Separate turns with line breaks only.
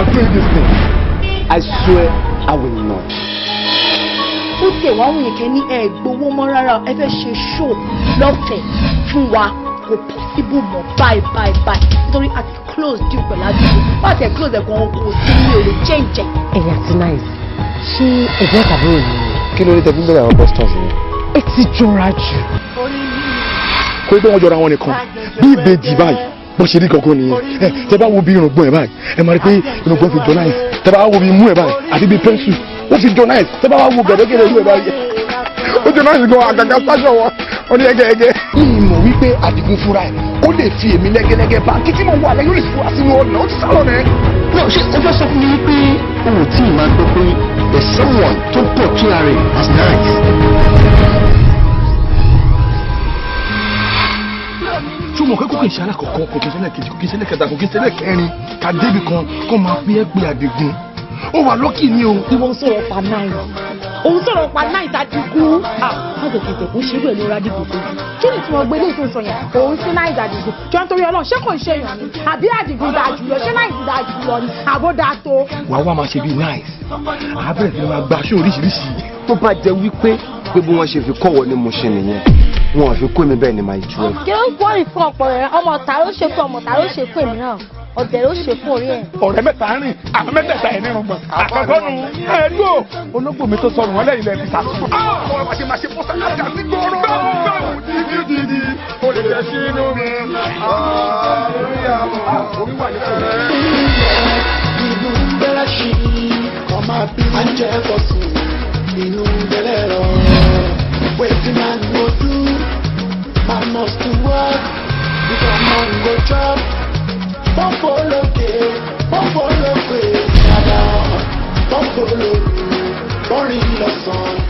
are doing this thing. I swear I will not.
Ó tẹ̀ wá wọ̀nyí kẹ́ ní ẹ gbowó mọ́ rárá ẹ fẹ́ ṣe show lọ́fẹ̀ẹ́ fún wa kò possible mọ́ bye nítorí a ti close deal pẹ̀lú àdúgbò bá a ti close ẹ̀gbọ́n kò sí ní èrè change.
ẹ̀yà ti náà ṣé ẹ̀gbọ́n tàbí òní.
Kí ló dé tẹ́ fi ń bẹ̀rẹ̀ àwọn busters yẹn?
ẹ ti jọra jù.
Kó pé wọ́n jọra wọn nìkan bí ìbejì báyìí bó ṣe rí kankan nìyẹn. Tẹ́ bá wo bí irùngbọ̀n ẹ̀ báyìí ẹ máa rí pé irùngbọ̀n fi jọ náà. Tẹ́ bá wo bí imú ẹ̀ báyìí àti bí pẹ́ńsù ó fi jọ náà. Tẹ́ bá wo gẹ̀dẹ́gẹ̀dẹ́ ìlú ẹ̀ báyìí ó jọ náà gan àgàgà sáṣọ wọn ó ní ẹgẹẹgẹ. Ìmọ̀ wípé Adigun fúnra ẹ̀ ó lè fi èmi lẹ́gẹ́lẹ́gẹ́ bá kí tí mo wà lẹ́yìn ó lè fura sínú ọ̀nà ó ti sálọ rẹ̀.
náà ṣé o fẹ́ sọ fún mi wípé ohun tí ì máa gbọ́ pé there's someone tó pọ̀ kí ara rẹ̀ as nice.
Ṣùgbọ́n kẹ́kọ̀ọ́ kì í ṣe alákọ̀ọ́kọ́ kò kì í ṣe ẹlẹ́kejì kò kì í ṣe ẹlẹ́kẹta kò kì í ṣe ẹlẹ́kẹrin ká débi kan kó máa pé ẹ pé Adigun ó wà lọ́kì ni o.
Ìwọ ń sọ̀rọ̀ pa náà òun sọ̀rọ̀ pa náà Adigun àgbẹ̀kẹ̀kẹ̀ kò ṣe bẹ́ẹ̀ ló ra dìbò fojú kí ni tí wọ́n gbé léèkó sọ yẹn òun sí náà Adigun jọ nítorí Ọlọ́run ṣé kò ń ṣe èèyàn ni àbí Adigun dáa jùlọ ṣé náà dáa jùlọ ni àbó dáa tó.
wàá wá máa ṣe bíi nice àbẹ̀rẹ̀ sí máa gba aṣọ oríṣiríṣi.
Tó bá jẹ́ wípé bí wọ́n ṣe fi kọ́wọ́ ni mo ṣe nìyẹn wọn ò fi kó mi bẹ́ẹ̀ ni màá ju ẹ.
kí ló ń gbọ́ ìfún ọ̀pọ̀ rẹ̀ ọmọ ta ló ṣe fún ọmọ ta ló ṣe fún èmi náà ọ̀dẹ̀ ló ṣe fún orí ẹ̀.
ọ̀rẹ́ mẹ́ta rìn àwọn mẹ́tẹ̀ẹ̀ta ẹ̀ nínú gbọ̀n. àkọ́kọ́ nu ẹ̀ẹ́dó ológbò mi tó sọnù wọn lẹ́yìn lẹ́yìn sàtúnṣe. ọ̀rọ̀ àti màṣẹ pọ́sà kájà sí gbọ́rọ̀. báwo dídí o lè jẹ́ sí inú mi.
inú bẹ́rẹ̀ ṣí kọ́ máa bí máa jẹ́ bọ́sù inú bẹ́rẹ̀ rọ. wetin man go do man must to work because man go chop. Pọ́pọ́ lókè dada pọ́pọ́ lóru bọ́rin lọ́sàn-án.